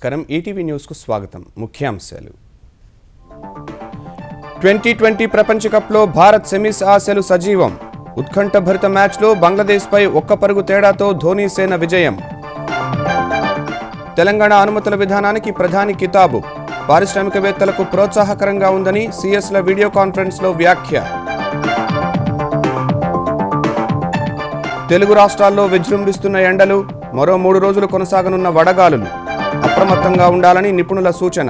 నమస్కారం ETV news కు స్వాగతం ముఖ్యాంశాలు 2020 ప్రపంచ కప్లో భారత్ సెమీస్ ఆశలు సజీవం ఉత్కంఠభరిత మ్యాచ్లో బంగ్లాదేశ్ పై ఒక్క పరుగు తేడాతో ధోనీ సేన విజయం తెలంగాణ అనుమతుల విధానానికి ప్రధాని కితాబు పారిశ్రామికవేత్తలకు ప్రోత్సాహకరంగా ఉందని సీఎస్ల వీడియో కాన్ఫరెన్స్లో వ్యాఖ్య తెలుగు రాష్ట్రాల్లో విజృంభిస్తున్న ఎండలు మరో 3 రోజులు కొనసాగనున్న వడగాలులు అప్రమత్తంగా ఉండాలని నిపుణుల సూచన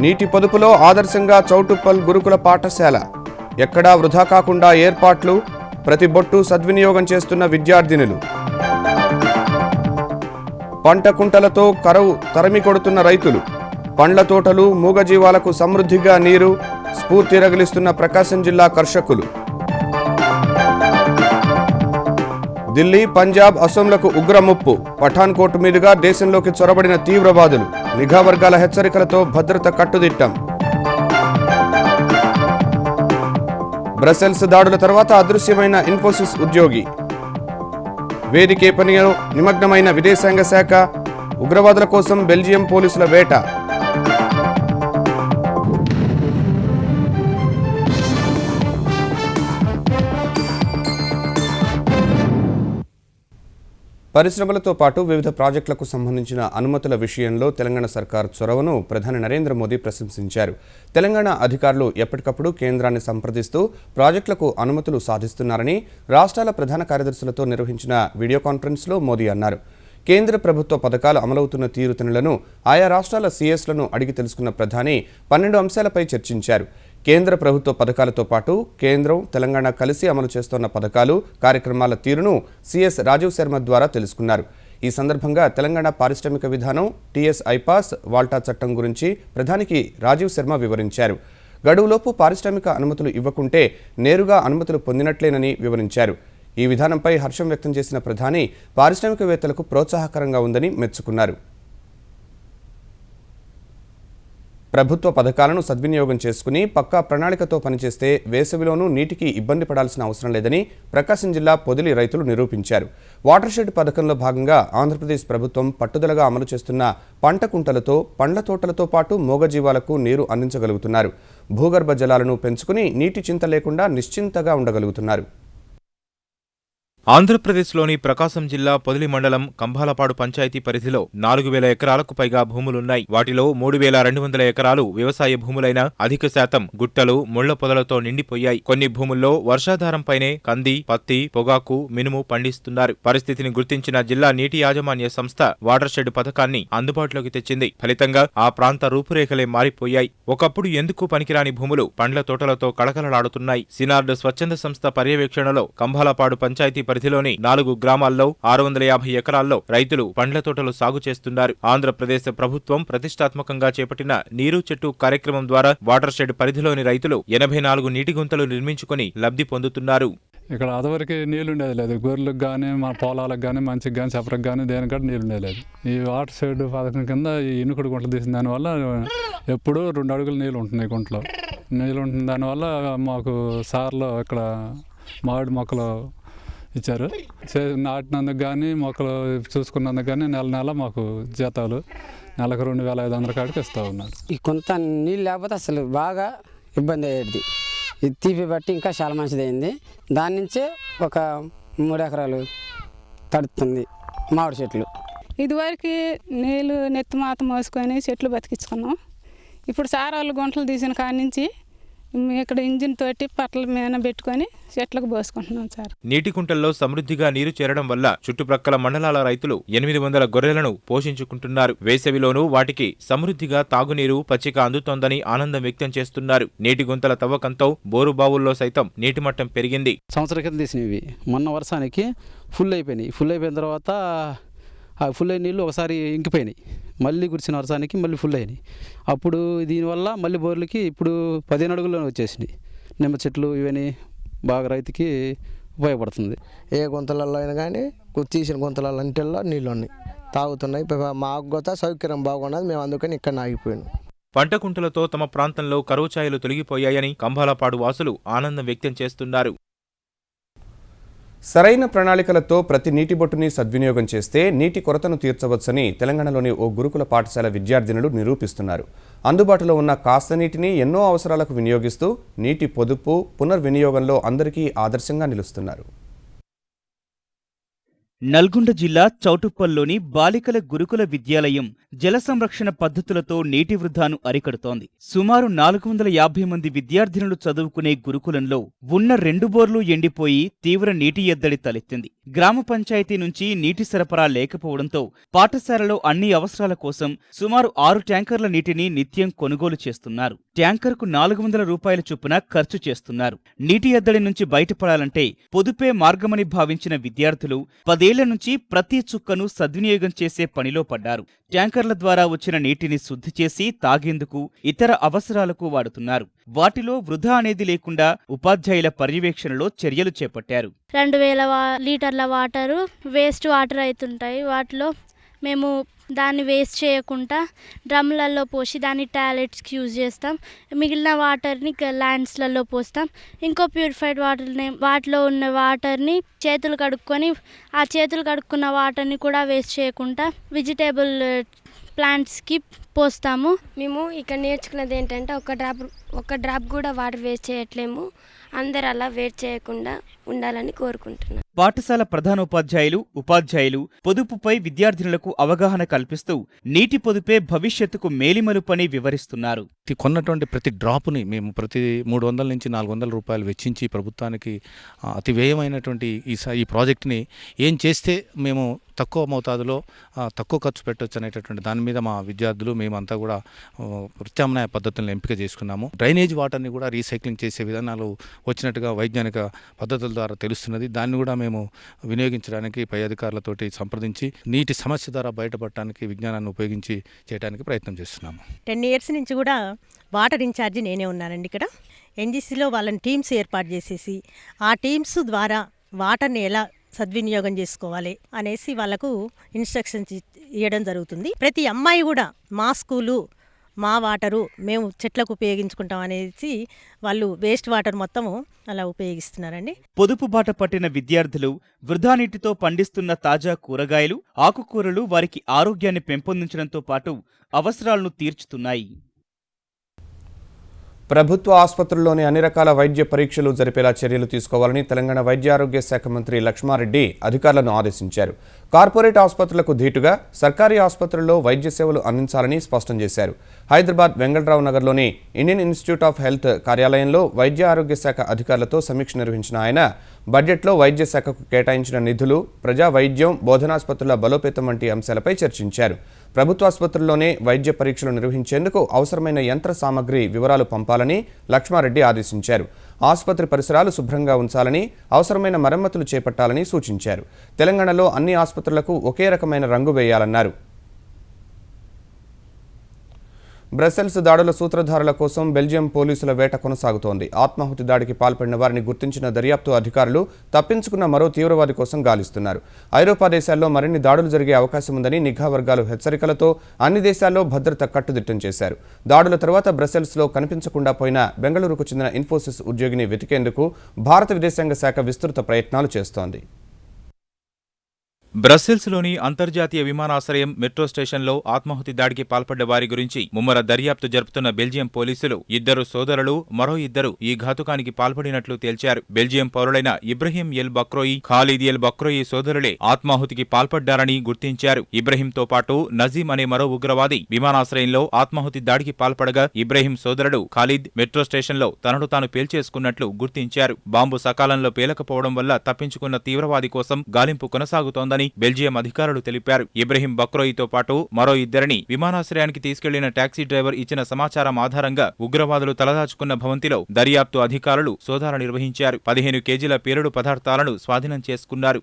నీటి పొదుపులో ఆదర్శంగా చౌటుప్పల్ గురుకుల పాఠశాల ఎక్కడా వృధా కాకుండా ఏర్పాట్లు ప్రతి బొట్టు సద్వినియోగం చేస్తున్న విద్యార్థినులు పంట కుంటలతో కరువు తరిమి కొడుతున్న రైతులు పండ్ల తోటలు మూగజీవాలకు సమృద్ధిగా నీరు స్ఫూర్తి రగిలిస్తున్న ప్రకాశం జిల్లా కర్షకులు ఢిల్లీ పంజాబ్ అసోంలకు ఉగ్ర ముప్పు పఠాన్కోట్ మీదుగా దేశంలోకి చొరబడిన తీవ్రవాదులు నిఘా వర్గాల హెచ్చరికలతో భద్రత కట్టుదిట్టం బ్రసెల్స్ దాడుల తర్వాత అదృశ్యమైన ఇన్ఫోసిస్ ఉద్యోగి వేదికే పనిలో నిమగ్నమైన విదేశాంగ శాఖ ఉగ్రవాదుల కోసం బెల్జియం పోలీసుల వేట పరిశ్రమలతో పాటు వివిధ ప్రాజెక్టులకు సంబంధించిన అనుమతుల విషయంలో తెలంగాణ సర్కార్ చొరవను ప్రధాని నరేంద్ర మోదీ ప్రశంసించారు. తెలంగాణ అధికారులు ఎప్పటికప్పుడు కేంద్రాన్ని సంప్రదిస్తూ ప్రాజెక్టులకు అనుమతులు సాధిస్తున్నారని రాష్ట్రాల ప్రధాన కార్యదర్శులతో నిర్వహించిన వీడియో కాన్ఫరెన్స్లో మోదీ అన్నారు. కేంద్ర ప్రభుత్వ పథకాలు అమలవుతున్న తీరుతెన్నులను ఆయా రాష్ట్రాల సీఎస్లను అడిగి తెలుసుకున్న ప్రధాని 12 అంశాలపై చర్చించారు. కేంద్ర ప్రభుత్వ పథకాలతో పాటు కేంద్రం తెలంగాణ కలిసి అమలు చేస్తున్న పథకాలు కార్యక్రమాల తీరును సీఎస్ రాజీవ్ శర్మ ద్వారా తెలుసుకున్నారు. ఈ సందర్భంగా తెలంగాణ పారిశ్రామిక విధానం టీఎస్ ఐపాస్ వాల్టా చట్టం గురించి ప్రధానికి రాజీవ్ శర్మ వివరించారు. గడువులోపు పారిశ్రామిక అనుమతులు ఇవ్వకుంటే నేరుగా అనుమతులు పొందినట్లేనని వివరించారు. ఈ విధానంపై హర్షం వ్యక్తం చేసిన ప్రధాని పారిశ్రామికవేత్తలకు ప్రోత్సాహకరంగా ఉందని మెచ్చుకున్నారు. ప్రభుత్వ పథకాలను సద్వినియోగం చేసుకుని పక్కా ప్రణాళికతో పనిచేస్తే వేసవిలోనూ నీటికి ఇబ్బంది పడాల్సిన అవసరం లేదని ప్రకాశం జిల్లా పొదిలి రైతులు నిరూపించారు. వాటర్ షెడ్ పథకంలో భాగంగా ఆంధ్రప్రదేశ్ ప్రభుత్వం పట్టుదలగా అమలు చేస్తున్న పంట కుంటలతో పండ్ల తోటలతో పాటు మూగజీవాలకు నీరు అందించగలుగుతున్నారు. భూగర్భ జలాలను పెంచుకుని నీటి చింత లేకుండా నిశ్చింతగా ఉండగలుగుతున్నారు. ఆంధ్రప్రదేశ్లోని ప్రకాశం జిల్లా పొదిలి మండలం కంభాలపాడు పంచాయతీ పరిధిలో 4000 ఎకరాలకు పైగా భూములున్నాయి. వాటిలో 3200 ఎకరాలు వ్యవసాయ భూములైన అధిక శాతం గుట్టలు ముళ్ల పొదలతో నిండిపోయాయి. కొన్ని భూముల్లో వర్షాధారంపైనే కంది, పత్తి, పొగాకు, మినుము పండిస్తున్నారు. పరిస్థితిని గుర్తించిన జిల్లా నీటి యాజమాన్య సంస్థ వాటర్ షెడ్ పథకాన్ని అందుబాటులోకి తెచ్చింది. ఫలితంగా ఆ ప్రాంత రూపురేఖలే మారిపోయాయి. ఒకప్పుడు ఎందుకు పనికిరాని భూములు పండ్ల తోటలతో కళకళలాడుతున్నాయి. సినార్డ్ స్వచ్ఛంద సంస్థ పర్యవేక్షణలో కంభాలపాడు పంచాయతీ పరిధిలోని 4 గ్రామాల్లో 650 ఎకరాల్లో రైతులు పండ్ల తోటలు సాగు చేస్తున్నారు. ఆంధ్రప్రదేశ్ ప్రభుత్వం ప్రతిష్టాత్మకంగా చేపట్టిన నీరు చెట్టు కార్యక్రమం ద్వారా వాటర్ షెడ్ పరిధిలోని రైతులు 84 నీటి గుంతలు నిర్మించుకుని లబ్ధి పొందుతున్నారు. ఇక్కడ అదివరకు నీళ్ళు ఉండేది లేదు. గొర్రెలకు కానీ మా పొలాలకు కానీ మంచికి కానీ చెప్పరకు కానీ దేనికంటే నీళ్ళు ఉండేది లేదు. ఈ వాటర్ షెడ్ పథకం కింద ఈ ఇనుకుడు గుంటలు తీసిన దానివల్ల ఎప్పుడూ 2 అడుగులు నీళ్ళు ఉంటున్నాయి. గుంటలో నీళ్ళు ఉంటుంది. దానివల్ల మాకు సార్లు ఇక్కడ మామిడి మొక్కలు ఇచ్చారు. నాటినందుకు కానీ మొక్కలు చూసుకున్నందుకు కానీ నెల మాకు జీతాలు నెలకు 2500 కాడికి ఇస్తూ ఉన్నారు. ఈ కొంత నీళ్ళు లేకపోతే అసలు బాగా ఇబ్బంది అయ్యేది. ఇది తీపి బట్టి ఇంకా చాలా మంచిదైంది. దాని నుంచే ఒక 3 ఎకరాలు తడుతుంది మామిడి చెట్లు. ఇదివరకు నీళ్ళు నెత్తి మాత మోసుకొని చెట్లు బతికించుకున్నాం. ఇప్పుడు సారాలు గుంటలు తీసిన కాడి నుంచి ఇక్కడ ఇంజిన్ తోటి పట్ల మీద పెట్టుకొని చెట్లకు పోసుకుంటున్నాం సార్. నీటి కుంటల్లో సమృద్ధిగా నీరు చేరడం వల్ల చుట్టుప్రక్కల మండలాల రైతులు 800 గొర్రెలను పోషించుకుంటున్నారు. వేసవిలోనూ వాటికి సమృద్ధిగా తాగునీరు పచ్చిక అందుతోందని ఆనందం వ్యక్తం చేస్తున్నారు. నీటి గుంతల తవ్వకంతో బోరు బావుల్లో సైతం నీటి మట్టం పెరిగింది. సంవత్సరం క్రితం తీసినవి మొన్న వర్షానికి ఫుల్ అయిపోయినాయి. ఫుల్ అయిపోయిన తర్వాత ఆ ఫుల్ అయిన నీళ్ళు ఒకసారి ఇంకిపోయినాయి. మళ్ళీ కురిసిన వర్షానికి మళ్ళీ ఫుల్ అయినాయి. అప్పుడు దీనివల్ల మళ్ళీ బోర్లకి ఇప్పుడు 15 అడుగుల్లోనే వచ్చేసినాయి. నిమ్మ చెట్లు ఇవన్నీ బాగా రైతుకి ఉపయోగపడుతుంది. ఏ గుంతలలో అయినా కానీ తీసిన గుంతలలో అంటల్లో నీళ్ళు ఉన్నాయి, తాగుతున్నాయి. మాకు కూడా సౌకర్యం బాగున్నది. మేము అందుకని ఇక్కడ ఆగిపోయాను. పంట కుంటలతో తమ ప్రాంతంలో కరువు ఛాయలు తొలగిపోయాయని కంభాలపాడు వాసులు ఆనందం వ్యక్తం చేస్తున్నారు. సరైన ప్రణాళికలతో ప్రతి నీటి బొట్టుని సద్వినియోగం చేస్తే నీటి కొరతను తీర్చవచ్చని తెలంగాణలోని ఓ గురుకుల పాఠశాల విద్యార్థినులు నిరూపిస్తున్నారు. అందుబాటులో ఉన్న కాస్త నీటిని ఎన్నో అవసరాలకు వినియోగిస్తూ నీటి పొదుపు, పునర్వినియోగంలో అందరికీ ఆదర్శంగా నిలుస్తున్నారు. నల్గొండ జిల్లా చౌటుప్పల్లోని బాలికల గురుకుల విద్యాలయం జల సంరక్షణ పద్ధతులతో నీటి వృధాను అరికడుతోంది. సుమారు 450 మంది విద్యార్థినులు చదువుకునే గురుకులంలో ఉన్న 2 బోర్లు ఎండిపోయి తీవ్ర నీటి ఎద్దడి తలెత్తింది. గ్రామ పంచాయతీ నుంచి నీటి సరఫరా లేకపోవడంతో పాఠశాలలో అన్ని అవసరాల కోసం సుమారు 6 ట్యాంకర్ల నీటిని నిత్యం కొనుగోలు చేస్తున్నారు. ట్యాంకర్కు 400 రూపాయల చొప్పున ఖర్చు చేస్తున్నారు. నీటి ఎద్దడి నుంచి బయటపడాలంటే పొదుపే మార్గమని భావించిన విద్యార్థులు 10 ఏళ్ల నుంచి ప్రతి చుక్కను సద్వినియోగం చేసే పనిలో పడ్డారు. ట్యాంకర్ల ద్వారా వచ్చిన నీటిని శుద్ధి చేసి తాగేందుకు, ఇతర అవసరాలకు వాడుతున్నారు. వాటిలో వృధా అనేది లేకుండా ఉపాధ్యాయుల పర్యవేక్షణలో చర్యలు చేపట్టారు. 2000 లీటర్ల వాటరు వేస్ట్ వాటర్ అవుతుంటాయి. వాటిలో మేము దాన్ని వేస్ట్ చేయకుండా డ్రమ్లలో పోసి దాన్ని టాయిలెట్స్కి యూజ్ చేస్తాం. మిగిలిన వాటర్ని ల్యాండ్స్లలో పోస్తాం. ఇంకో ప్యూరిఫైడ్ వాటర్ని, వాటిలో ఉన్న వాటర్ని చేతులు కడుక్కొని ఆ చేతులు కడుక్కున్న వాటర్ని కూడా వేస్ట్ చేయకుండా వెజిటేబుల్ ప్లాంట్స్కి పోస్తాము. మేము ఇక్కడ నేర్చుకున్నది ఏంటంటే ఒక డ్రాప్ కూడా వాటర్ వేస్ట్ చేయట్లేము. అందరు అలా వేస్ట్ చేయకుండా ఉండాలని కోరుకుంటున్నాం. పాఠశాల ప్రధానోపాధ్యాయులు, ఉపాధ్యాయులు పొదుపుపై విద్యార్థినులకు అవగాహన కల్పిస్తూ నీటి పొదుపే భవిష్యత్తుకు మేలిమలుపని వివరిస్తున్నారు. కొన్నటువంటి ప్రతి డ్రాప్ని మేము ప్రతి 300 నుంచి 400 రూపాయలు వెచ్చించి ప్రభుత్వానికి అతి వ్యయమైనటువంటి ఈ ప్రాజెక్ట్ని ఏం చేస్తే మేము తక్కువ మోతాదులో తక్కువ ఖర్చు పెట్టవచ్చు అనేటటువంటి దాని మీద మా విద్యార్థులు మేమంతా కూడా ప్రత్యామ్నాయ పద్ధతులను ఎంపిక చేసుకున్నాము. డ్రైనేజ్ వాటర్ని కూడా రీసైక్లింగ్ చేసే విధానాలు వచ్చినట్టుగా వైజ్ఞానిక పద్ధతుల ద్వారా తెలుస్తున్నది. దాన్ని కూడా మేము వినియోగించడానికి పై అధికారులతోటి సంప్రదించి నీటి సమస్య ద్వారా బయటపడటానికి విజ్ఞానాన్ని ఉపయోగించి చేయడానికి ప్రయత్నం చేస్తున్నాము. 10 years నుంచి కూడా వాటర్ ఇన్ఛార్జి నేనే ఉన్నానండి. ఇక్కడ ఎన్జీసీలో వాళ్ళని టీమ్స్ ఏర్పాటు చేసేసి ఆ టీమ్స్ ద్వారా వాటర్ని ఎలా సద్వినియోగం చేసుకోవాలి అనేసి వాళ్ళకు ఇన్స్ట్రక్షన్స్ ఇవ్వడం జరుగుతుంది. ప్రతి అమ్మాయి కూడా మా స్కూలు, మా వాటరు మేము చెట్లకు ఉపయోగించుకుంటాం అనేసి వాళ్ళు వేస్ట్ వాటర్ మొత్తము అలా ఉపయోగిస్తున్నారండి. పొదుపు బాట పట్టిన విద్యార్థులు వృధా నీటితో పండిస్తున్న తాజా కూరగాయలు, ఆకుకూరలు వారికి ఆరోగ్యాన్ని పెంపొందించడంతో పాటు అవసరాలను తీర్చుతున్నాయి. ప్రభుత్వ ఆసుపత్రుల్లోని అన్ని రకాల వైద్య పరీక్షలు జరిపేలా చర్యలు తీసుకోవాలని తెలంగాణ వైద్య ఆరోగ్య శాఖ మంత్రి లక్ష్మారెడ్డి అధికారులను ఆదేశించారు. కార్పొరేట్ ఆసుపత్రులకు ధీటుగా సర్కారీ ఆసుపత్రుల్లో వైద్య సేవలు అందించాలని స్పష్టం చేశారు. హైదరాబాద్ వెంగళరావు నగర్లోని ఇండియన్ ఇన్స్టిట్యూట్ ఆఫ్ హెల్త్ కార్యాలయంలో వైద్య ఆరోగ్య శాఖ అధికారులతో సమీక్ష నిర్వహించిన ఆయన బడ్జెట్లో వైద్య శాఖకు కేటాయించిన నిధులు, ప్రజా వైద్యం, బోధనాసుపత్రుల బలోపేతం వంటి అంశాలపై చర్చించారు. ప్రభుత్వాసుపత్రుల్లోనే వైద్య పరీక్షలు నిర్వహించేందుకు అవసరమైన యంత్ర సామగ్రి వివరాలు పంపాలని లక్ష్మారెడ్డి ఆదేశించారు. ఆసుపత్రి పరిసరాలు శుభ్రంగా ఉంచాలని, అవసరమైన మరమ్మతులు చేపట్టాలని సూచించారు. తెలంగాణలో అన్ని ఆసుపత్రులకు ఒకే రకమైన రంగు వేయాలన్నారు. బ్రసెల్స్ దాడుల సూత్రధారుల కోసం బెల్జియం పోలీసుల వేట కొనసాగుతోంది. ఆత్మాహుతి దాడికి పాల్పడిన వారిని గుర్తించిన దర్యాప్తు అధికారులు తప్పించుకున్న మరో తీవ్రవాది కోసం గాలిస్తున్నారు. ఐరోపా దేశాల్లో మరిన్ని దాడులు జరిగే అవకాశం ఉందని నిఘా వర్గాలు హెచ్చరికలతో అన్ని దేశాల్లో భద్రత కట్టుదిట్టం చేశారు. దాడుల తర్వాత బ్రసెల్స్లో కనిపించకుండా పోయిన బెంగళూరుకు చెందిన ఇన్ఫోసిస్ ఉద్యోగిని వెతికేందుకు భారత విదేశాంగ శాఖ విస్తృత ప్రయత్నాలు చేస్తోంది. బ్రస్సెల్స్లోని అంతర్జాతీయ విమానాశ్రయం మెట్రో స్టేషన్లో ఆత్మాహుతి దాడికి పాల్పడ్డ వారి గురించి ముమ్మర దర్యాప్తు జరుపుతున్న బెల్జియం పోలీసులు 2 సోదరులు, మరో 2 ఈ ఘాతుకానికి పాల్పడినట్లు తేల్చారు. బెల్జియం పౌరులైన Ibrahim El Bakraoui, Khalid El Bakraoui సోదరులే ఆత్మాహుతికి పాల్పడ్డారని గుర్తించారు. ఇబ్రహీంతో పాటు నజీం అనే మరో ఉగ్రవాది విమానాశ్రయంలో ఆత్మాహుతి దాడికి పాల్పడగా ఇబ్రహీం సోదరుడు ఖాలిద్ మెట్రో స్టేషన్లో తనను తాను పేల్చేసుకున్నట్లు గుర్తించారు. బాంబు సకాలంలో పేలకపోవడం వల్ల తప్పించుకున్న తీవ్రవాది కోసం గాలింపు కొనసాగుతోందని బెల్జియం అధికారులు తెలిపారు. ఇబ్రహీం బక్రోయితో పాటు మరో 2 విమానాశ్రయానికి తీసుకెళ్లిన టాక్సీ డ్రైవర్ ఇచ్చిన సమాచారం ఆధారంగా ఉగ్రవాదులు తలదాచుకున్న భవంతిలో దర్యాప్తు అధికారులు సోదాలు నిర్వహించారు. 15 కేజీల పేలుడు పదార్థాలను స్వాధీనం చేసుకున్నారు.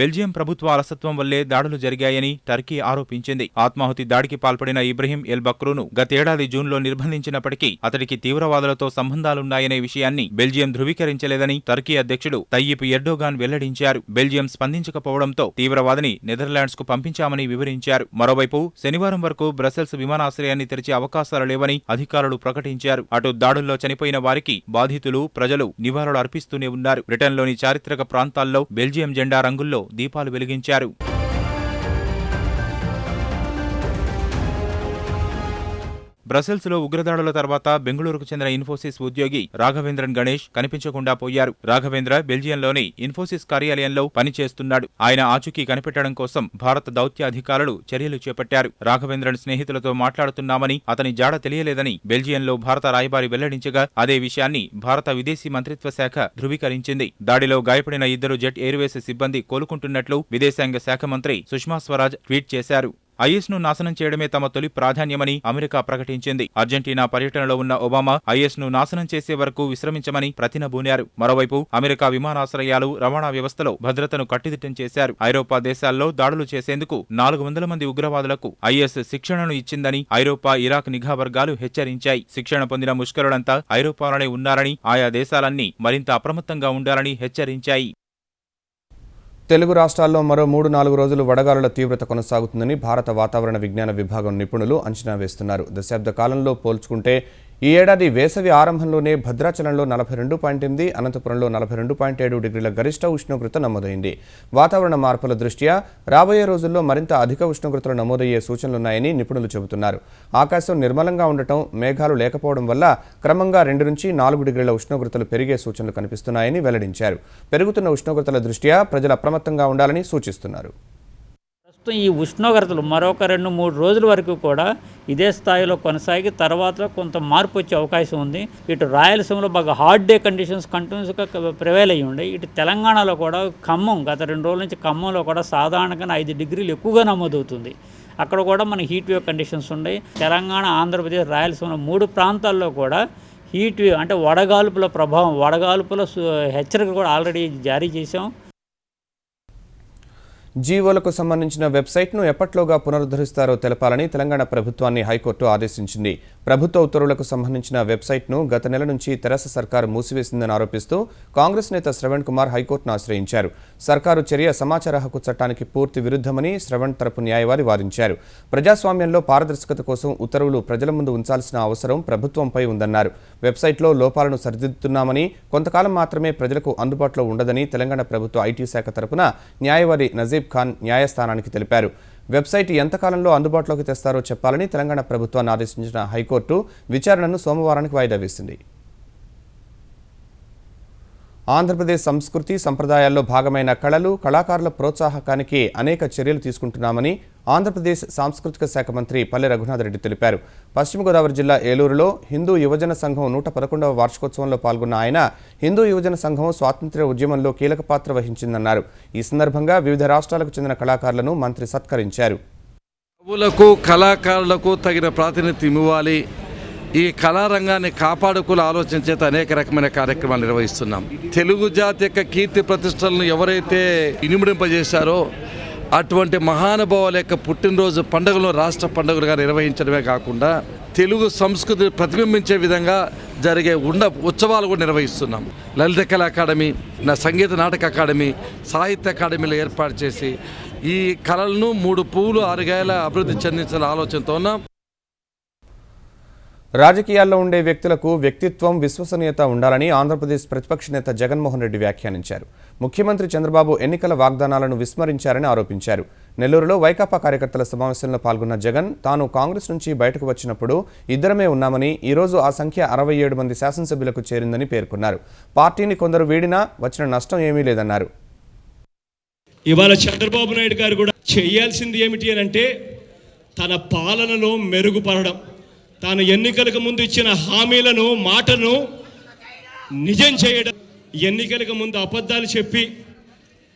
బెల్జియం ప్రభుత్వ అలసత్వం వల్లే దాడులు జరిగాయని టర్కీ ఆరోపించింది. ఆత్మాహుతి దాడికి పాల్పడిన ఇబ్రహీం ఎల్ బక్రూను గతేడాది జూన్లో నిర్బంధించినప్పటికీ అతడికి తీవ్రవాదులతో సంబంధాలున్నాయనే విషయాన్ని బెల్జియం ధృవీకరించలేదని టర్కీ అధ్యక్షుడు తయ్యిప్ ఎర్డోగాన్ వెల్లడించారు. బెల్జియం స్పందించకపోవడంతో తీవ్రవాదిని నెదర్లాండ్స్ కు పంపించామని వివరించారు. మరోవైపు శనివారం వరకు బ్రసెల్స్ విమానాశ్రయాన్ని తెరిచే అవకాశాలు లేవని అధికారులు ప్రకటించారు. అటు దాడుల్లో చనిపోయిన వారికి బాధితులు, ప్రజలు నివాళులు అర్పిస్తూనే ఉన్నారు. బ్రిటన్లోని చారిత్రక ప్రాంతాల్లో బెల్జియం జెండా రంగుల్లో దీపాలు వెలిగించారు. బ్రసెల్స్లో ఉగ్రదాడుల తర్వాత బెంగళూరుకు చెందిన ఇన్ఫోసిస్ ఉద్యోగి రాఘవేంద్రన్ గణేష్ కనిపించకుండా పోయారు. రాఘవేంద్ర బెల్జియంలోని ఇన్ఫోసిస్ కార్యాలయంలో పనిచేస్తున్నాడు. ఆయన ఆచూకీ కనిపెట్టడం కోసం భారత దౌత్య అధికారులు చర్యలు చేపట్టారు. రాఘవేంద్రన్ స్నేహితులతో మాట్లాడుతున్నామని, అతని జాడ తెలియలేదని బెల్జియంలో భారత రాయబారి వెల్లడించగా అదే విషయాన్ని భారత విదేశీ మంత్రిత్వ శాఖ ధృవీకరించింది. దాడిలో గాయపడిన 2 జెట్ ఎయిర్వేస్ సిబ్బంది కోలుకుంటున్నట్లు విదేశాంగ శాఖ మంత్రి సుష్మా స్వరాజ్ ట్వీట్ చేశారు. ఐఎస్ను నాశనం చేయడమే తమ తొలి ప్రాధాన్యమని అమెరికా ప్రకటించింది. అర్జెంటీనా పర్యటనలో ఉన్న ఒబామా ఐఎస్ను నాశనం చేసే వరకు విశ్రమించమని ప్రతినబూనారు. మరోవైపు అమెరికా విమానాశ్రయాలు, రవాణా వ్యవస్థలో భద్రతను కట్టుదిట్టం చేశారు. ఐరోపా దేశాల్లో దాడులు చేసేందుకు 400 మంది ఉగ్రవాదులకు ఐఎస్ శిక్షణను ఇచ్చిందని ఐరోపా, ఇరాక్ నిఘా వర్గాలు హెచ్చరించాయి. శిక్షణ పొందిన ముష్కరులంతా ఐరోపాలోనే ఉన్నారని, ఆయా దేశాలన్నీ మరింత అప్రమత్తంగా ఉండాలని హెచ్చరించాయి. తెలుగు రాష్ట్రాల్లో మరో 3-4 రోజులు వడగాలుల తీవ్రత కొనసాగుతుందని భారత వాతావరణ విజ్ఞాన విభాగం నిపుణులు అంచనా వేస్తున్నారు. దశాబ్ద కాలంలో పోల్చుకుంటే ఈ ఏడాది వేసవి ఆరంభంలోనే భద్రాచలంలో 42.8, అనంతపురంలో 42.7 డిగ్రీల గరిష్ట ఉష్ణోగ్రత నమోదైంది. వాతావరణ మార్పుల దృష్ట్యా రాబోయే రోజుల్లో మరింత అధిక ఉష్ణోగ్రతలు నమోదయ్యే సూచనలున్నాయని నిపుణులు చెబుతున్నారు. ఆకాశం నిర్మలంగా ఉండటం, మేఘాలు లేకపోవడం వల్ల క్రమంగా 2 నుంచి 4 డిగ్రీల ఉష్ణోగ్రతలు పెరిగే సూచనలు కనిపిస్తున్నాయని వెల్లడించారు. పెరుగుతున్న ఉష్ణోగ్రతల దృష్ట్యా ప్రజలు అప్రమత్తంగా ఉండాలని సూచిస్తున్నారు. ఈ ఉష్ణోగ్రతలు మరొక 2-3 రోజుల వరకు కూడా ఇదే స్థాయిలో కొనసాగి తర్వాత కొంత మార్పు వచ్చే అవకాశం ఉంది. ఇటు రాయలసీమలో బాగా హాట్ డే కండిషన్స్ కంటిన్యూస్గా ప్రివైల్ అయ్యి ఉండే. ఇటు తెలంగాణలో కూడా ఖమ్మం గత 2 రోజుల నుంచి ఖమ్మంలో కూడా సాధారణంగా 5 డిగ్రీలు ఎక్కువగా నమోదవుతుంది. అక్కడ కూడా మన హీట్ వేవ్ కండిషన్స్ ఉన్నాయి. తెలంగాణ, ఆంధ్రప్రదేశ్, రాయలసీమ 3 ప్రాంతాల్లో కూడా హీట్ వేవ్ అంటే వడగాల్పుల ప్రభావం, వడగాల్పుల హెచ్చరిక కూడా ఆల్రెడీ జారీ చేశాం. జీవోలకు సంబంధించిన వెబ్సైట్ను ఎప్పట్లోగా పునరుద్ధరిస్తారో తెలపాలని తెలంగాణ ప్రభుత్వాన్ని హైకోర్టు ఆదేశించింది. ప్రభుత్వ ఉత్తర్వులకు సంబంధించిన వెబ్సైట్ను గత నెల నుంచి తెరాస సర్కారు మూసివేసిందని ఆరోపిస్తూ కాంగ్రెస్ నేత శ్రవణ్ కుమార్ హైకోర్టును ఆశ్రయించారు. సర్కారు చర్య సమాచార హక్కు చట్టానికి పూర్తి విరుద్ధమని శ్రవణ్ తరపు న్యాయవాది వాదించారు. ప్రజాస్వామ్యంలో పారదర్శకత కోసం ఉత్తర్వులు ప్రజల ముందు ఉంచాల్సిన అవసరం ప్రభుత్వంపై ఉందన్నారు. వెబ్సైట్లో లోపాలను సరిదిద్దుతున్నామని, కొంతకాలం మాత్రమే ప్రజలకు అందుబాటులో ఉండదని తెలంగాణ ప్రభుత్వ ఐటీ శాఖ తరపున న్యాయవాది నజీబ్ ఖాన్ న్యాయస్థానానికి తెలిపారు. వెబ్సైట్ ఎంతకాలంలో అందుబాటులోకి తెస్తారో చెప్పాలని తెలంగాణ ప్రభుత్వాన్ని ఆదేశించిన హైకోర్టు విచారణను సోమవారానికి వాయిదా వేసింది. ఆంధ్రప్రదేశ్ సంస్కృతి సంప్రదాయాల్లో భాగమైన కళలు, కళాకారుల ప్రోత్సాహకానికి అనేక చర్యలు తీసుకుంటున్నామని ఆంధ్రప్రదేశ్ సాంస్కృతిక శాఖ మంత్రి పల్లె రఘునాథరెడ్డి తెలిపారు. పశ్చిమ గోదావరి జిల్లా ఏలూరులో హిందూ యువజన సంఘం 111వ వార్షికోత్సవంలో పాల్గొన్న ఆయన హిందూ యువజన సంఘం స్వాతంత్ర్య ఉద్యమంలో కీలక పాత్ర వహించిందన్నారు. ఈ సందర్భంగా వివిధ రాష్ట్రాలకు చెందిన కళాకారులను మంత్రి సత్కరించారు. కళాకారులకు తగిన ప్రాతినిధ్యం ఇవ్వాలి, ఈ కళారంగాన్ని కాపాడుకునే ఆలోచన చేత అనేక రకమైన కార్యక్రమాలు నిర్వహిస్తున్నాం. తెలుగు జాతి యొక్క కీర్తి ప్రతిష్టలను ఎవరైతే ఇనుమడింపజేశారో అటువంటి మహానుభావుల యొక్క పుట్టినరోజు పండుగలు రాష్ట్ర పండుగలుగా నిర్వహించడమే కాకుండా తెలుగు సంస్కృతి ప్రతిబింబించే విధంగా జరిగే ఉత్సవాలు కూడా నిర్వహిస్తున్నాం. లలిత కళా అకాడమీ, సంగీత నాటక అకాడమీ, సాహిత్య అకాడమీలు ఏర్పాటు చేసి ఈ కళలను 3 పువ్వులు 6 కాయల అభివృద్ధి చెందించాల ఆలోచనతో ఉన్నాం. రాజకీయాల్లో ఉండే వ్యక్తులకు వ్యక్తిత్వం, విశ్వసనీయత ఉండాలని ఆంధ్రప్రదేశ్ ప్రతిపక్ష నేత జగన్మోహన్ రెడ్డి వ్యాఖ్యానించారు. ముఖ్యమంత్రి చంద్రబాబు ఎన్నికల వాగ్దానాలను విస్మరించారని ఆరోపించారు. నెల్లూరులో వైకాపా కార్యకర్తల సమావేశంలో పాల్గొన్న జగన్ తాను కాంగ్రెస్ నుంచి బయటకు వచ్చినప్పుడు ఇద్దరమే ఉన్నామని, ఈరోజు ఆ సంఖ్య 67 మంది శాసనసభ్యులకు చేరిందని పేర్కొన్నారు. పార్టీని కొందరు వీడినా వచ్చిన నష్టం ఏమీ లేదన్నారు. ఇవాళ చంద్రబాబు నాయుడు గారు కూడా చేయాల్సింది ఏమిటి అని అంటే తన పాలనలో మెరుగుపడడం, తాను ఎన్నికలకు ముందు ఇచ్చిన హామీలను, మాటను నిజం చేయడం. ఎన్నికలకు ముందు అబద్ధాలు చెప్పి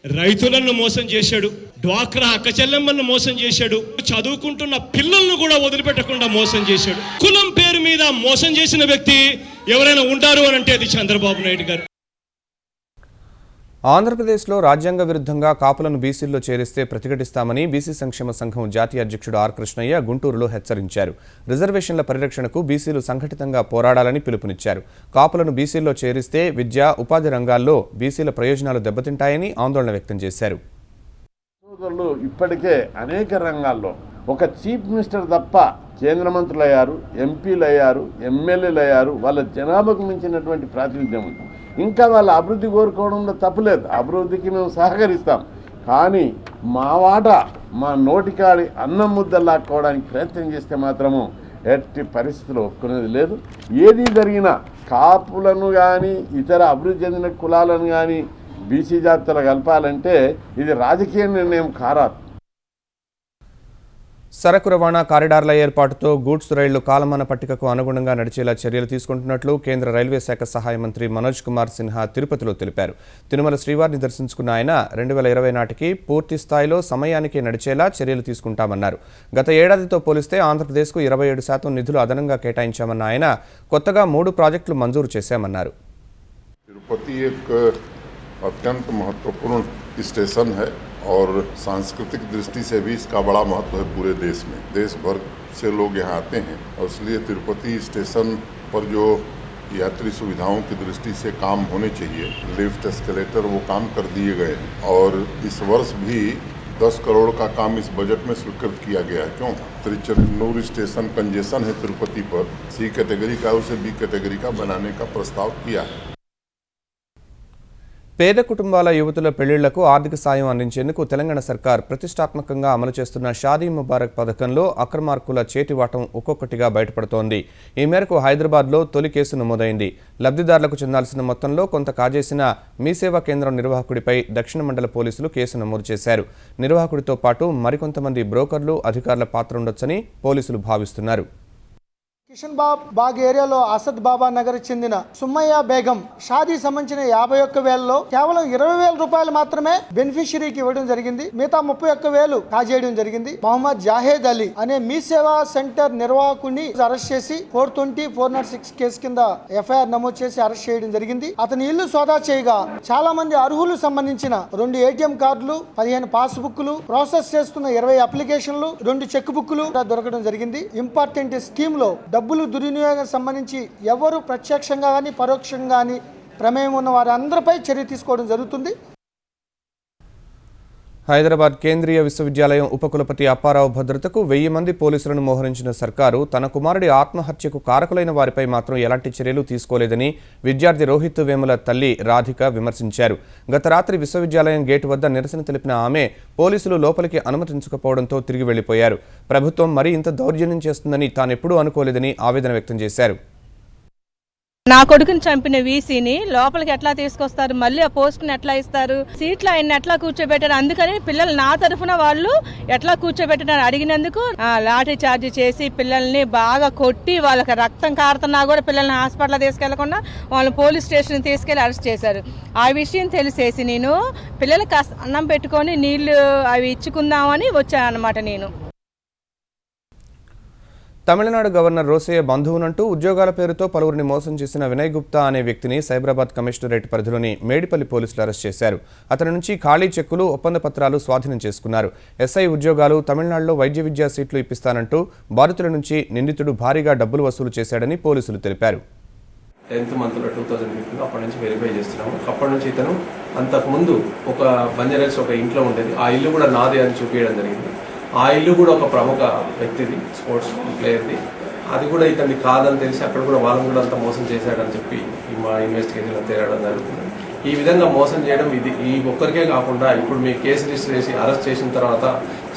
రైతులను మోసం చేశాడు, డ్వాక్రా అక్క చెల్లెమ్మలను మోసం చేశాడు, చదువుకుంటున్న పిల్లలను కూడా వదిలిపెట్టకుండా మోసం చేశాడు. కులం పేరు మీద మోసం చేసిన వ్యక్తి ఎవరైనా ఉంటారు అని అంటే అది చంద్రబాబు నాయుడు గారు. ఆంధ్రప్రదేశ్లో రాజ్యాంగ విరుద్ధంగా కాపులను బీసీల్లో చేరిస్తే ప్రతిఘటిస్తామని బీసీ సంక్షేమ సంఘం జాతీయ అధ్యక్షుడు ఆర్ కృష్ణయ్య గుంటూరులో హెచ్చరించారు. రిజర్వేషన్ల పరిరక్షణకు బీసీలు సంఘటితంగా పోరాడాలని పిలుపునిచ్చారు. కాపులను బీసీల్లో చేరిస్తే విద్య, ఉపాధి రంగాల్లో బీసీల ప్రయోజనాలు దెబ్బతింటాయని ఆందోళన వ్యక్తం చేశారు. ఇప్పటికే అనేక రంగాల్లో ఒక చీఫ్ మినిస్టర్ తప్ప కేంద్ర మంత్రులు అయ్యారు, ఎంపీలు అయ్యారు, ఎమ్మెల్యేలు అయ్యారు. వాళ్ళ జనాభాకు మించినటువంటి ప్రాతినిధ్యం ఉంది. ఇంకా వాళ్ళ అభివృద్ధి కోరుకోవడంలో తప్పులేదు, అభివృద్ధికి మేము సహకరిస్తాం. కానీ మా వాటా మా నోటికాడి అన్నం ముద్దలు లాక్కోవడానికి ప్రయత్నం చేస్తే మాత్రము ఎట్టి పరిస్థితులు ఒప్పుకునేది లేదు. ఏది జరిగినా కాపులను కానీ ఇతర అభివృద్ధి చెందిన కులాలను కానీ బీసీ జాబితాలో కలపాలంటే ఇది రాజకీయ నిర్ణయం కారాదు. సరకు రవాణా కారిడార్ల ఏర్పాటుతో గూడ్స్ రైళ్లు కాలమాన పట్టికకు అనుగుణంగా నడిచేలా చర్యలు తీసుకుంటున్నట్లు కేంద్ర రైల్వే శాఖ సహాయ మంత్రి మనోజ్ కుమార్ సిన్హా తిరుపతిలో తెలిపారు. తిరుమల శ్రీవారిని దర్శించుకున్న ఆయన 2020 నాటికి పూర్తి స్థాయిలో సమయానికి నడిచేలా చర్యలు తీసుకుంటామన్నారు. గత ఏడాదితో పోలిస్తే ఆంధ్రప్రదేశ్కు 27% నిధులు అదనంగా కేటాయించామన్న ఆయన కొత్తగా 3 ప్రాజెక్టులు మంజూరు చేశామన్నారు. तिरुपति एक अत्यंत महत्वपूर्ण स्टेशन है और सांस्कृतिक दृष्टि से भी इसका बड़ा महत्व है पूरे देश में. देश भर से लोग यहाँ आते हैं और इसलिए तिरुपति स्टेशन पर जो यात्री सुविधाओं की दृष्टि से काम होने चाहिए, लिफ्ट, एस्केलेटर, वो काम कर दिए गए हैं. और इस वर्ष भी 10 करोड़ का काम इस बजट में स्वीकृत किया गया है. क्यों? तिरुचेंदूर स्टेशन कंजेशन है तिरुपति पर, सी कैटेगरी का उसे बी कैटेगरी का बनाने का प्रस्ताव किया है. పేద కుటుంబాల యువతుల పెళ్లిళ్లకు ఆర్థిక సాయం అందించేందుకు తెలంగాణ సర్కార్ ప్రతిష్టాత్మకంగా అమలు చేస్తున్న షాదీ ముబారక్ పథకంలో అక్రమార్కుల చేతివాటం ఒక్కొక్కటిగా బయటపడుతోంది. ఈ మేరకు హైదరాబాద్లో తొలి కేసు నమోదైంది. లబ్ధిదారులకు చెందాల్సిన మొత్తంలో కొంత కాజేసిన మీ సేవా కేంద్రం నిర్వాహకుడిపై దక్షిణ మండల పోలీసులు కేసు నమోదు చేశారు. నిర్వాహకుడితో పాటు మరికొంతమంది బ్రోకర్లు, అధికారుల పాత్ర ఉండొచ్చని పోలీసులు భావిస్తున్నారు. కిషన్ బాగ్ ఏరియాలో అసద్ బాబా నగర్ చెందిన సుమ్మయ్య బేగం షాదీ సంబంధించిన 51,000లో కేవలం 20,000 రూపాయలు మాత్రమే బెనిఫిషియరీకి ఇవ్వడం జరిగింది. మిగతా 31,000 కాజేయడం జరిగింది. మహమ్మద్ జాహేద్ అలీ అనే మీ సేవా సెంటర్ నిర్వాహకుడిని అరెస్ట్ చేసి 420, 406 కేసు కింద ఎఫ్ఐఆర్ నమోదు చేసి అరెస్ట్ చేయడం జరిగింది. అతని ఇల్లు సోదా చేయగా చాలా మంది అర్హులు సంబంధించిన 2 ATM కార్డులు, 15 పాస్ బుక్లు, ప్రాసెస్ చేస్తున్న 20 అప్లికేషన్లు, 2 చెక్ బుక్లు దొరకడం జరిగింది. ఇంపార్టెంట్ స్కీమ్ లో డబ్బులు దుర్వినియోగం సంబంధించి ఎవరు ప్రత్యక్షంగా కానీ పరోక్షంగా కానీ ప్రమేయం ఉన్న వారందరిపై చర్య తీసుకోవడం జరుగుతుంది. హైదరాబాద్ కేంద్రీయ విశ్వవిద్యాలయం ఉపకులపతి అప్పారావు భద్రతకు 1000 మంది పోలీసులను మోహరించిన సర్కారు తన కుమారుడి ఆత్మహత్యకు కారకులైన వారిపై మాత్రం ఎలాంటి చర్యలు తీసుకోలేదని విద్యార్థి రోహిత్ వేముల తల్లి రాధిక విమర్శించారు. గత రాత్రి విశ్వవిద్యాలయం గేటు వద్ద నిరసన తెలిపిన ఆమె పోలీసులు లోపలికి అనుమతించకపోవడంతో తిరిగి వెళ్లిపోయారు. ప్రభుత్వం మరీ ఇంత దౌర్జన్యం చేస్తుందని తానెప్పుడూ అనుకోలేదని ఆవేదన వ్యక్తం చేశారు. నా కొడుకుని చంపిన వీసీని లోపలికి ఎట్లా తీసుకొస్తారు, మళ్ళీ ఆ పోస్ట్ని ఎట్లా ఇస్తారు, సీట్లో ఆయన ఎట్లా కూర్చోబెట్టారు, అందుకని పిల్లలు నా తరఫున వాళ్ళు ఎట్లా కూర్చోబెట్టారు అడిగినందుకు లాఠీ చార్జ్ చేసి పిల్లల్ని బాగా కొట్టి వాళ్ళకి రక్తం కారుతున్నా కూడా పిల్లల్ని హాస్పిటల్ తీసుకెళ్లకుండా వాళ్ళని పోలీస్ స్టేషన్ తీసుకెళ్లి అరెస్ట్ చేశారు. ఆ విషయం తెలిసేసి నేను పిల్లలకి అన్నం పెట్టుకొని నీళ్లు అవి ఇచ్చుకుందామని వచ్చాను అన్నమాట. నేను తమిళనాడు గవర్నర్ రోసయ్య బంధువునంటూ ఉద్యోగాల పేరుతో పలువురిని మోసం చేసిన వినయ్ గుప్తా అనే వ్యక్తిని సైబరాబాద్ కమిషనరేట్ పరిధిలోని మేడిపల్లి పోలీసులు అరెస్ట్ చేశారు. అతని నుంచి ఖాళీ చెక్కులు, ఒప్పంద పత్రాలు స్వాధీనం చేసుకున్నారు. ఎస్ఐ ఉద్యోగాలు, తమిళనాడులో వైద్య విద్యా సీట్లు ఇప్పిస్తానంటూ బాధితుల నుంచి నిందితుడు భారీగా డబ్బులు వసూలు చేశాడని పోలీసులు తెలిపారు. 10th monthలో 2015 అప్పటి నుంచి వెరిఫై చేస్తున్నాము. అప్పటి నుంచి ఇతను అంతకుముందు ఒక బంజారాస్ ఒక ఇంట్లో ఉండేది, ఆ ఇల్లు కూడా నాదే అని చూపించడం జరిగింది. ఆ ఇల్లు కూడా ఒక ప్రముఖ వ్యక్తిది, స్పోర్ట్స్ ప్లేయర్ది, అది కూడా ఇతన్ని కాదని తెలిసి అక్కడ కూడా వాళ్ళని కూడా అంత మోసం చేశాడని చెప్పి మా ఇన్వెస్టిగేషన్లో తేలడం జరుగుతుంది. ఈ విధంగా మోసం చేయడం ఇది ఈ ఒక్కరికే కాకుండా ఇప్పుడు మీ కేసు రిజిస్టర్ చేసి అరెస్ట్ చేసిన తర్వాత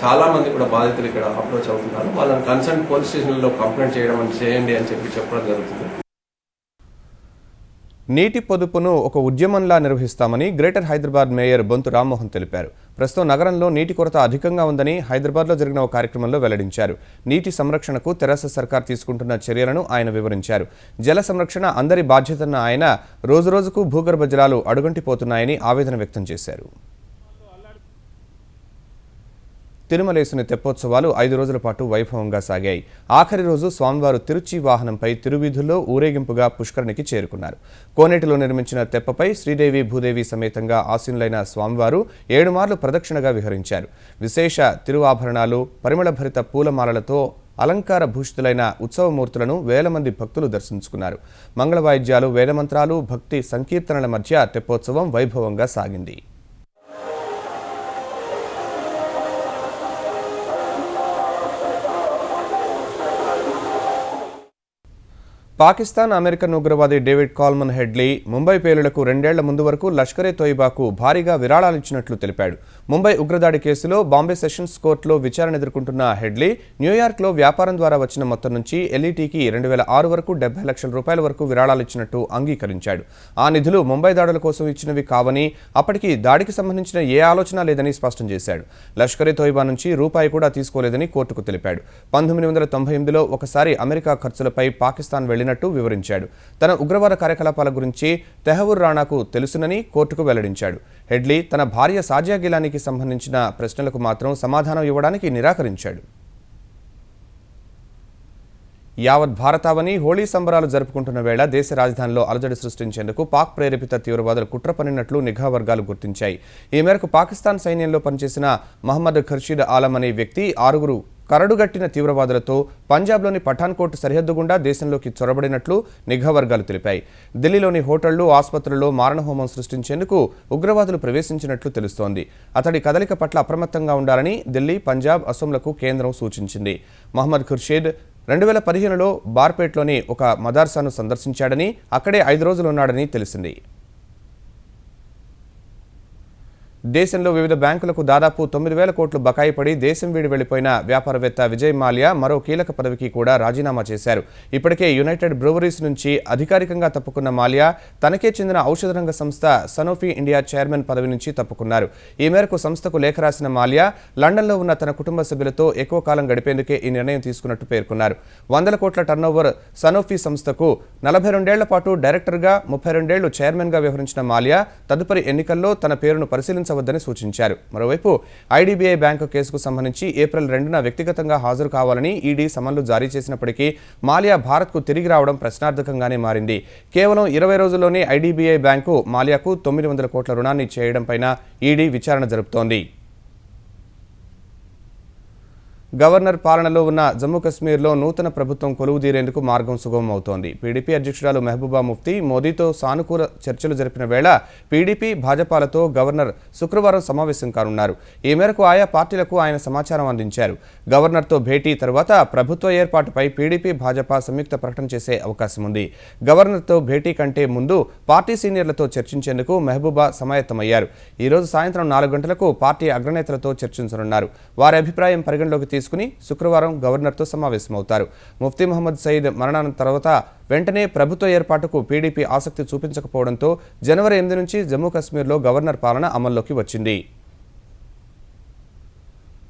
చాలామంది కూడా బాధితులు ఇక్కడ అప్రోచ్ అవుతున్నారు. వాళ్ళని కన్సర్న్ పోలీస్ స్టేషన్లో కంప్లైంట్ చేయడం అని చేయండి అని చెప్పి చెప్పడం జరుగుతుంది. నీటి పొదుపును ఒక ఉద్యమంలా నిర్వహిస్తామని గ్రేటర్ హైదరాబాద్ మేయర్ బొంతు రామ్మోహన్ తెలిపారు. ప్రస్తుతం నగరంలో నీటి కొరత అధికంగా ఉందని హైదరాబాద్లో జరిగిన ఒక కార్యక్రమంలో వెల్లడించారు. నీటి సంరక్షణకు తెరాస సర్కార్ తీసుకుంటున్న చర్యలను ఆయన వివరించారు. జల సంరక్షణ అందరి బాధ్యతన్న ఆయన రోజురోజుకు భూగర్భ జలాలు అడుగంటిపోతున్నాయని ఆవేదన వ్యక్తం చేశారు. తిరుమలేసుని తెప్పోత్సవాలు 5 రోజుల పాటు వైభవంగా సాగాయి. ఆఖరి రోజు స్వామివారు తిరుచి వాహనంపై తిరువీధుల్లో ఊరేగింపుగా పుష్కరిణికి చేరుకున్నారు. కోనేటిలో నిర్మించిన తెప్పపై శ్రీదేవి భూదేవి సమేతంగా ఆసీనులైన స్వామివారు 7 మార్లు ప్రదక్షిణగా విహరించారు. విశేష తిరువాభరణాలు, పరిమళభరిత పూలమాలలతో అలంకార భూషితులైన ఉత్సవమూర్తులను వేల మంది భక్తులు దర్శించుకున్నారు. మంగళవాయిద్యాలు, వేదమంత్రాలు, భక్తి సంకీర్తనల మధ్య తెప్పోత్సవం వైభవంగా సాగింది. పాకిస్తాన్ అమెరికన్ ఉగ్రవాది డేవిడ్ కాల్మన్ హెడ్లీ ముంబై పేలుళ్లకు 2 ఏళ్ల ముందు వరకు లష్కరే తోయిబాకు భారీగా విరాళాలిచ్చినట్లు తెలిపాడు. ముంబై ఉగ్రదాడి కేసులో బాంబే సెషన్స్ కోర్టులో విచారణ ఎదుర్కొంటున్న హెడ్లీ న్యూయార్క్లో వ్యాపారం ద్వారా వచ్చిన మొత్తం నుంచి ఎల్ఈటీకి 2006 వరకు 70 లక్షల రూపాయల వరకు విరాళాలిచ్చినట్టు అంగీకరించాడు. ఆ నిధులు ముంబై దాడుల కోసం ఇచ్చినవి కావని, అప్పటికి దాడికి సంబంధించిన ఏ ఆలోచన లేదని స్పష్టం చేశాడు. లష్కరే తోయిబా నుంచి రూపాయి కూడా తీసుకోలేదని కోర్టుకు తెలిపాడు. 1998లో ఒకసారి అమెరికా ఖర్చులపై పాకిస్తాన్ వెళ్లినట్టు వివరించాడు. తన ఉగ్రవాద కార్యకలాపాల గురించి తెహవూర్ రాణాకు తెలుసునని కోర్టుకు వెల్లడించాడు. హెడ్లీ తన భార్య సాజియా గిలానీకి సంబంధించిన ప్రశ్నలకు మాత్రం సమాధానం ఇవ్వడానికి నిరాకరించాడు. యావత్ భారతావని హోళీ సంబరాలు జరుపుకుంటున్న వేళ దేశ రాజధానిలో అలజడి సృష్టించేందుకు పాక్ ప్రేరేపిత తీవ్రవాదులు కుట్ర పన్నినట్లు నిఘా వర్గాలు గుర్తించాయి. ఈ మేరకు పాకిస్తాన్ సైన్యంలో పనిచేసిన మహమ్మద్ ఖుర్షీద్ ఆలం అనే వ్యక్తి 6 కరడుగట్టిన తీవ్రవాదులతో పంజాబ్లోని పఠాన్కోట్ సరిహద్దు గుండా దేశంలోకి చొరబడినట్లు నిఘా వర్గాలు తెలిపాయి. ఢిల్లీలోని హోటళ్లు, ఆసుపత్రుల్లో మారణహోమం సృష్టించేందుకు ఉగ్రవాదులు ప్రవేశించినట్లు తెలుస్తోంది. అతడి కదలిక పట్ల అప్రమత్తంగా ఉండాలని ఢిల్లీ, పంజాబ్, అసోంలకు కేంద్రం సూచించింది. మహమ్మద్ ఖుర్షీద్ 2015లో బార్పేట్లోని ఒక మదర్సాను సందర్శించాడని, అక్కడే 5 రోజులు ఉన్నాడని తెలిసింది. దేశంలో వివిధ బ్యాంకులకు దాదాపు 9,000 కోట్లు బకాయి పడి దేశం వీడి వెళ్లిపోయిన వ్యాపారవేత్త విజయ్ మాల్యా మరో కీలక పదవికి కూడా రాజీనామా చేశారు. ఇప్పటికే యునైటెడ్ బ్రూవరీస్ నుంచి అధికారికంగా తప్పుకున్న మాల్యా తనకే చెందిన ఔషధ రంగ సంస్థ సనోఫీ ఇండియా చైర్మన్ పదవి నుంచి తప్పుకున్నారు. ఈ మేరకు సంస్థకు లేఖ రాసిన మాల్యా లండన్లో ఉన్న తన కుటుంబ సభ్యులతో ఎక్కువ కాలం గడిపేందుకే ఈ నిర్ణయం తీసుకున్నట్టు పేర్కొన్నారు. 100 కోట్ల టర్నోవర్ సనోఫీ సంస్థకు 42 ఏళ్ల పాటు డైరెక్టర్గా, 32 ఏళ్లు చైర్మన్గా వ్యవహరించిన మాల్యా తదుపరి ఎన్నికల్లో తన పేరును పరిశీలించవద్దని సూచించారు. మరోవైపు ఐడీబీఐ బ్యాంకు కేసుకు సంబంధించి ఏప్రిల్ 2న వ్యక్తిగతంగా హాజరు కావాలని ఈడీ సమన్లు జారీ చేసినప్పటికీ మాల్యా భారత్కు తిరిగి రావడం ప్రశ్నార్థకంగానే మారింది. కేవలం 20 రోజుల్లోనే ఐడీబీఐ బ్యాంకు మాల్యాకు 900 కోట్ల రుణాన్ని చేయడంపైన ఈడీ విచారణ జరుపుతోంది. గవర్నర్ పాలనలో ఉన్న జమ్మూ కశ్మీర్లో నూతన ప్రభుత్వం కొలువుదీరేందుకు మార్గం సుగమం అవుతోంది. పీడీపీ అధ్యక్షురాలు మెహబూబా ముఫ్తీ మోదీతో సానుకూల చర్చలు జరిపిన వేళ పీడీపీ, భాజపాలతో గవర్నర్ శుక్రవారం సమావేశం కానున్నారు. ఈ మేరకు ఆయా పార్టీలకు ఆయన సమాచారం అందించారు. గవర్నర్తో భేటీ తర్వాత ప్రభుత్వ ఏర్పాటుపై పీడీపీ, భాజపా సంయుక్త ప్రకటన చేసే అవకాశం ఉంది. గవర్నర్తో భేటీ కంటే ముందు పార్టీ సీనియర్లతో చర్చించేందుకు మెహబూబా సమాయత్తమయ్యారు. ఈ రోజు సాయంత్రం 4 గంటలకు పార్టీ అగ్రనేతలతో చర్చించనున్నారు. వారి అభిప్రాయం పరిగణలోకి తీసుకుని శుక్రవారం గవర్నర్తో సమావేశమవుతారు. ముఫ్తీ మహమ్మద్ సయీద్ మరణానం తర్వాత వెంటనే ప్రభుత్వ ఏర్పాటుకు పీడీపీ ఆసక్తి చూపించకపోవడంతో జనవరి 8 నుంచి జమ్మూ కశ్మీర్లో గవర్నర్ పాలన అమల్లోకి వచ్చింది.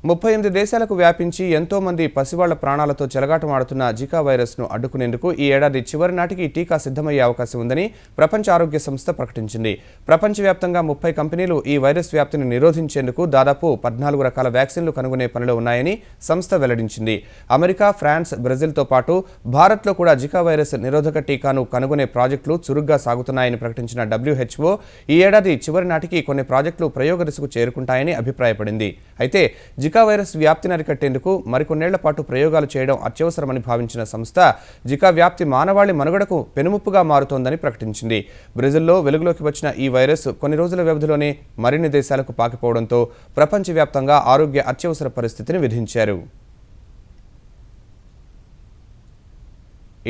38 దేశాలకు వ్యాపించి ఎంతో మంది పసివాళ్ల ప్రాణాలతో చెలగాటమాడుతున్న జికా వైరస్ను అడ్డుకునేందుకు ఈ ఏడాది చివరి నాటికి టీకా సిద్ధమయ్యే అవకాశం ఉందని ప్రపంచ ఆరోగ్య సంస్థ ప్రకటించింది. ప్రపంచవ్యాప్తంగా 30 కంపెనీలు ఈ వైరస్ వ్యాప్తిని నిరోధించేందుకు దాదాపు 14 రకాల వ్యాక్సిన్లు కనుగొనే పనిలో ఉన్నాయని సంస్థ వెల్లడించింది. అమెరికా, ఫ్రాన్స్, బ్రెజిల్తో పాటు భారత్లో కూడా జికా వైరస్ నిరోధక టీకాను కనుగొనే ప్రాజెక్టులు చురుగ్గా సాగుతున్నాయని ప్రకటించిన WHO ఈ ఏడాది చివరి నాటికి కొన్ని ప్రాజెక్టులు ప్రయోగ దశకు చేరుకుంటాయని అభిప్రాయపడింది. అయితే జికా వైరస్ వ్యాప్తిని అరికట్టేందుకు మరికొన్నేళ్ల పాటు ప్రయోగాలు చేయడం అత్యవసరమని భావించిన సంస్థ జికా వ్యాప్తి మానవాళి మనుగడకు పెనుముప్పుగా మారుతోందని ప్రకటించింది. బ్రెజిల్లో వెలుగులోకి వచ్చిన ఈ వైరస్ కొన్ని రోజుల వ్యవధిలోనే మరిన్ని దేశాలకు పాకిపోవడంతో ప్రపంచవ్యాప్తంగా ఆరోగ్య అత్యవసర పరిస్థితిని విధించారు.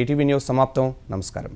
ఈటీవీ న్యూస్ సమాప్తం. నమస్కారం.